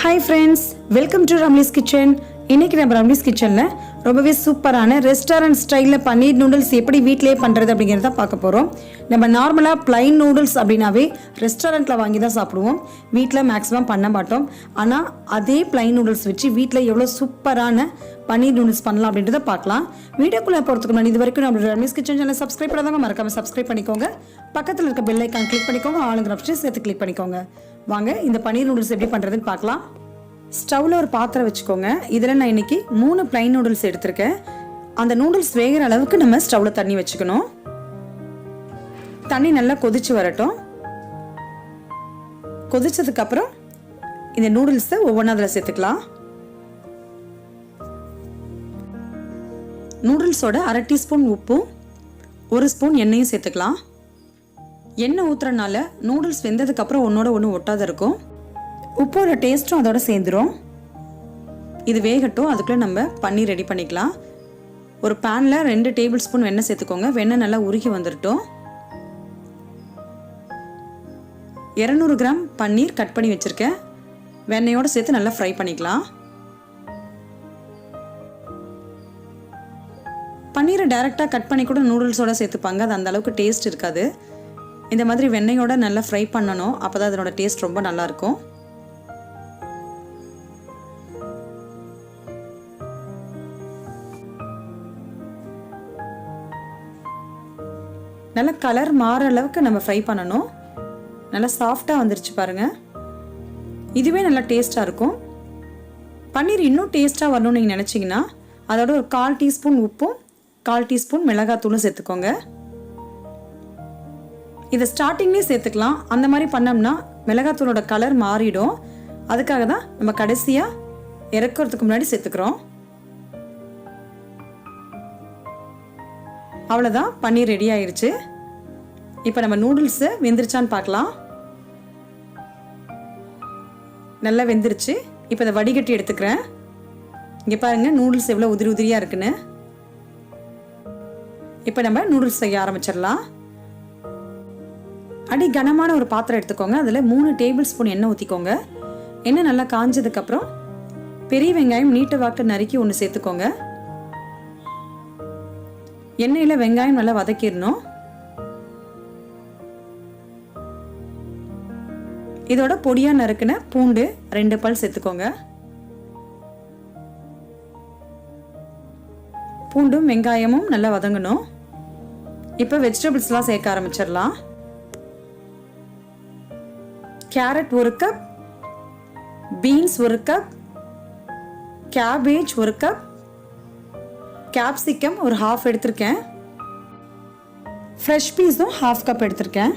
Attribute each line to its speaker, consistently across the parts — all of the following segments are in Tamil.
Speaker 1: Hi friends, welcome to Ramli's Kitchen. இன்னைக்கு நம்ம ரம்லிஸ் கிச்சன்ல ரொம்பவே சூப்பரான ரெஸ்டாரண்ட் ஸ்டைல்ல பன்னீர் நூடுல்ஸ் எப்படி வீட்லயே பண்றது அப்படிங்கறத பார்க்க போறோம். நம்ம நார்மலா plain நூடுல்ஸ் அப்படினாவே ரெஸ்டாரண்ட்ல வாங்கி தான் சாப்பிடுவோம். வீட்ல மேக்ஸिमम பண்ண மாட்டோம். ஆனா அதே plain நூடுல்ஸ் வச்சு வீட்ல எவ்வளவு சூப்பரான பன்னீர் நூடுல்ஸ் பண்ணலாம் அப்படின்றத பார்க்கலாம். வீடியோக்குள்ள போறதுக்கு முன்னாடி இதுவரைக்கும் நம்ம ரம்லிஸ் கிச்சன் சேனலை சப்ஸ்கிரைப் பண்ணாதவங்க மறக்காம சப்ஸ்கிரைப் பண்ணிக்கோங்க. பக்கத்துல இருக்க பெல் ஐகான் கிளிக் பண்ணிக்கோங்க. ஆளுங்கிற ஆப்ஷன் சேர்த்து கிளிக் பண்ணிக்கோங்க. வாங்க இந்த பன்னீர் நூடுல்ஸ் எப்படி பண்றதுன்னு பார்க்கலாம். ஸ்டவ்ல ஒரு பாத்திரம் வச்சுக்கோங்க. இதில் நான் இன்னைக்கு 3 பிளைன் நூடுல்ஸ் எடுத்திருக்கேன். அந்த நூடுல்ஸ் வேகிற அளவுக்கு நம்ம ஸ்டவ்ல தண்ணி வச்சுக்கணும். தண்ணி நல்லா கொதிச்சு வரட்டும். கொதிச்சதுக்கு அப்புறம் இந்த நூடுல்ஸை ஒவ்வொன்றா அதில் சேர்த்துக்கலாம். நூடுல்ஸோட 1/2 டீஸ்பூன் உப்பும் 1 ஸ்பூன் எண்ணெயும் சேர்த்துக்கலாம். எண்ணெய் ஊத்துறதுனால நூடுல்ஸ் வெந்ததுக்கு அப்புறம் ஒன்னோட ஒன்று ஒட்டாத இருக்கும். உப்போட டேஸ்ட்டும் அதோட சேர்ந்துடும். இது வேகட்டும். அதுக்குள்ளே நம்ம பன்னீர் ரெடி பண்ணிக்கலாம். ஒரு பேனில் 2 டேபிள் ஸ்பூன் வெண்ணெய் சேர்த்துக்கோங்க. வெண்ணெய் நல்லா உருகி வந்துடட்டும். 200 கிராம் பன்னீர் கட் பண்ணி வச்சுருக்கேன். வெண்ணெயோடு சேர்த்து நல்லா ஃப்ரை பண்ணிக்கலாம். பன்னீரை டைரெக்டாக கட் பண்ணி கூட நூடுல்ஸோடு சேர்த்துப்பாங்க. அது அந்த அளவுக்கு டேஸ்ட் இருக்காது. இந்த மாதிரி வெண்ணெயோட நல்லா ஃப்ரை பண்ணணும். அப்போ தான் அதனோட டேஸ்ட் ரொம்ப நல்லாயிருக்கும். நல்லா கலர் மாற அளவுக்கு நம்ம ஃப்ரை பண்ணணும். நல்லா சாஃப்டாக வந்துருச்சு பாருங்க. இதுவே நல்லா டேஸ்ட்டாக இருக்கும். பன்னீர் இன்னும் டேஸ்ட்டாக வரணும்னு நீங்கள் நினச்சிங்கன்னா அதோட ஒரு 1/4 டீஸ்பூன் உப்பும் 1/4 டீஸ்பூன் மிளகாத்தூளும் சேர்த்துக்கோங்க. இதை ஸ்டார்டிங்லேயே சேர்த்துக்கலாம். அந்த மாதிரி பண்ணோம்னா மிளகாத்தூளோட கலர் மாறிடும். அதுக்காக தான் நம்ம கடைசியாக இறக்கிறதுக்கு முன்னாடி சேர்த்துக்கிறோம். அவ்வளோதான், பன்னீர் ரெடி ஆயிடுச்சு. இப்போ நம்ம நூடுல்ஸை வெந்துருச்சான்னு பார்க்கலாம். நல்லா வெந்துருச்சு. இப்போ இதை வடிகட்டி எடுத்துக்கிறேன். இங்கே பாருங்கள் நூடுல்ஸ் எவ்வளோ உதிரி உதிரியாக இருக்குன்னு. இப்போ நம்ம நூடுல்ஸ் செய்ய ஆரம்பிச்சிடலாம். அடி கனமான ஒரு பாத்திரம் எடுத்துக்கோங்க. அதில் 3 டேபிள் ஸ்பூன் எண்ணெய் ஊற்றிக்கோங்க. எண்ணெய் நல்லா காஞ்சதுக்கப்புறம் பெரிய வெங்காயம் நீட்டு வாக்கு நறுக்கி ஒன்று சேர்த்துக்கோங்க. எண்ணெயில் வெங்காயம் நல்லா வதக்கிடணும். இதோட பொடியாக நறுக்கின பூண்டு 2 பல் சேர்த்துக்கோங்க. பூண்டும் வெங்காயமும் நல்லா வதங்கணும். இப்போ வெஜிடபிள்ஸ்லாம் சேர்க்க ஆரம்பிச்சிடலாம். Carrot 1 cup, beans 1 cup, cabbage 1 cup, capsicum ஒரு 1/2 எடுத்திருக்கேன். ஃப்ரெஷ் பீஸும் 1/2 கப் எடுத்திருக்கேன்.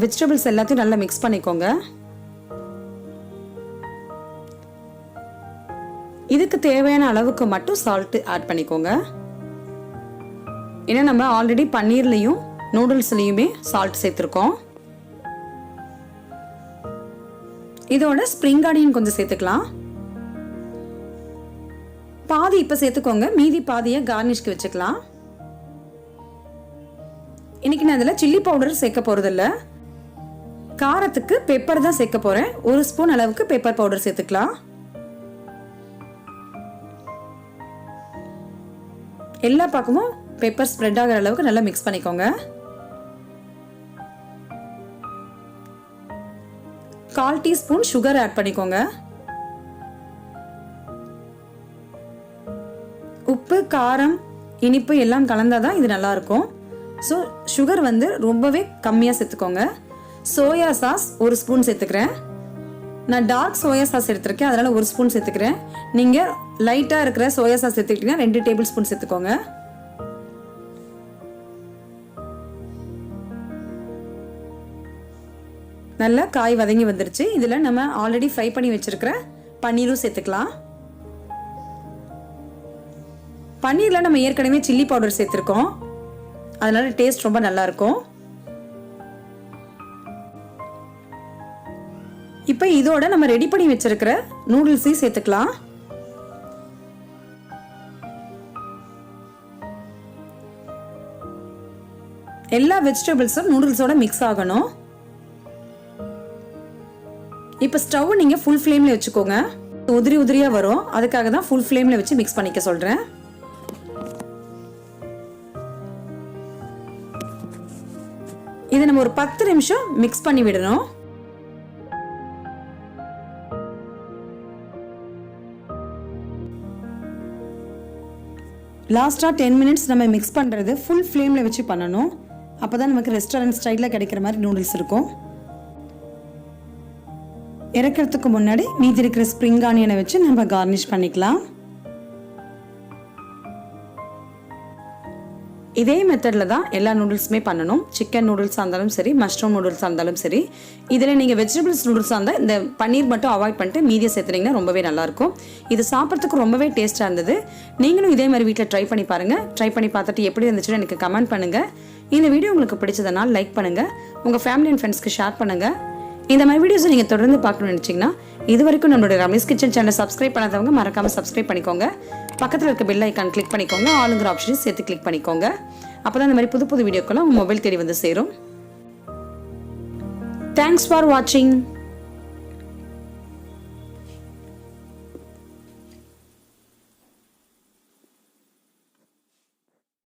Speaker 1: வெஜிடபிள்ஸ் எல்லாத்தையும் நல்லா மிக்ஸ் பண்ணிக்கோங்க. இதுக்கு தேவையான அளவுக்கு மட்டும் சால்ட் ஆட் பண்ணிக்கோங்க. ஏன்னா நம்ம ஆல்ரெடி பன்னீர்லையும் நூடுல்ஸ்லையுமே சால்ட் சேர்த்துருக்கோம். இதோட ஸ்ப்ரிங் ஆனியன் கொஞ்சம் சேர்த்துக்கலாம். பாதி இப்போ சேர்த்துக்கோங்க. மீதி பாதியை கார்னிஷ்க்கு வச்சுக்கலாம். இன்னைக்கு நான் இதில் சில்லி பவுடர் சேர்க்க போறதில்ல. காரத்துக்கு பெப்பர் தான் சேர்க்க போறேன். 1 ஸ்பூன் அளவுக்கு பெப்பர் பவுடர் சேர்த்துக்கலாம். எல்லா பக்கமும் பெப்பர் ஸ்ப்ரெட் ஆகிற அளவுக்கு நல்லா மிக்ஸ் பண்ணிக்கோங்க. 1/4 டீஸ்பூன் சுகர் ஆட் பண்ணிக்கோங்க. உப்பு, காரம், இனிப்பு எல்லாம் கலந்தாதான் இது நல்லா இருக்கும். ஸோ சுகர் வந்து ரொம்பவே கம்மியாக சேர்த்துக்கோங்க. சோயா சாஸ் 1 ஸ்பூன் சேர்த்துக்கிறேன். நான் டார்க் சோயா சாஸ் எடுத்திருக்கேன், அதனால 1 ஸ்பூன் சேர்த்துக்கிறேன். நீங்கள் லைட்டாக இருக்கிற சோயா சாஸ் சேர்த்துக்கிட்டீங்கன்னா 2 டேபிள் ஸ்பூன் சேர்த்துக்கோங்க. நல்லா காய் வதங்கி வந்துருச்சு. இதில் நம்ம ஆல்ரெடி ஃப்ரை பண்ணி வச்சிருக்கிற பன்னீரும் சேர்த்துக்கலாம். பன்னீரில் நம்ம ஏற்கனவே சில்லி பவுடர் சேர்த்துருக்கோம், அதனால டேஸ்ட் ரொம்ப நல்லா இருக்கும். இப்போ இதோட நம்ம ரெடி பண்ணி வச்சிருக்கிற நூடுல்ஸையும் சேர்த்துக்கலாம். எல்லா வெஜிடபிள்ஸும் நூடுல்ஸோட மிக்ஸ் ஆகணும். இப்போ ஸ்டவ் நீங்கள் ஃபுல் ஃப்ளேமில் வச்சுக்கோங்க. உதிரி உதிரியாக வரும், அதுக்காக தான் ஃபுல் ஃப்ளேமில் வச்சு மிக்ஸ் பண்ணிக்க சொல்கிறேன். இதை நம்ம ஒரு 10 நிமிஷம் மிக்ஸ் பண்ணி விடணும். லாஸ்ட்டாக 10 மினிட்ஸ் நம்ம மிக்ஸ் பண்ணுறது ஃபுல் ஃப்ளேமில் வச்சு பண்ணணும். அப்போ தான் நமக்கு ரெஸ்டாரண்ட் ஸ்டைலில் கிடைக்கிற மாதிரி நூடுல்ஸ் இருக்கும். இறக்கிறதுக்கு முன்னாடி மீதி இருக்கிற ஸ்ப்ரிங் ஆனியனை வச்சு நம்ம கார்னிஷ் பண்ணிக்கலாம். இதே மெத்தடில் தான் எல்லா நூடுல்ஸுமே பண்ணணும். சிக்கன் நூடுல்ஸாக இருந்தாலும் சரி, மஷ்ரூம் நூடுல்ஸாக இருந்தாலும் சரி. இதில் நீங்கள் வெஜிடபிள்ஸ் நூடுல்ஸாக இருந்தால் இந்த பன்னீர் மட்டும் அவாய்ட் பண்ணிட்டு மீதியை சேர்த்துனீங்கன்னா ரொம்பவே நல்லாயிருக்கும். இது சாப்பிட்றதுக்கு ரொம்பவே டேஸ்ட்டாக இருந்தது. நீங்களும் இதே மாதிரி வீட்டில் ட்ரை பண்ணி பாருங்கள். ட்ரை பண்ணி பார்த்துட்டு எப்படி இருந்துச்சுன்னு எனக்கு கமெண்ட் பண்ணுங்கள். இந்த வீடியோ உங்களுக்கு பிடிச்சதுனால் லைக் பண்ணுங்கள், உங்கள் ஃபேமிலி அண்ட் ஃப்ரெண்ட்ஸ்க்கு ஷேர் பண்ணுங்கள். இந்த மாதிரி வீடியோஸை நீங்கள் தொடர்ந்து பார்க்கணும்னு நினச்சிங்கன்னா இது வரைக்கும் நம்மளுடைய ரமேஷ் கிச்சன் சேனலை சப்ஸ்கிரைப் பண்ணாதவங்க மறக்காமல் சப்ஸ்கிரைப் பண்ணிக்கோங்க. பக்கத்தில் இருக்க பெல் ஐக்கான் கிளிக் பண்ணிக்கோங்க. ஆளுங்கிற ஆப்ஷனையும் சேர்த்து கிளிக் பண்ணிக்கோங்க. அப்போ தான் இந்த மாதிரி புது புது வீடியோக்கெல்லாம் உங்கள் மொபைல் தேடி வந்து சேரும். தேங்க்ஸ் ஃபார் வாட்சிங்.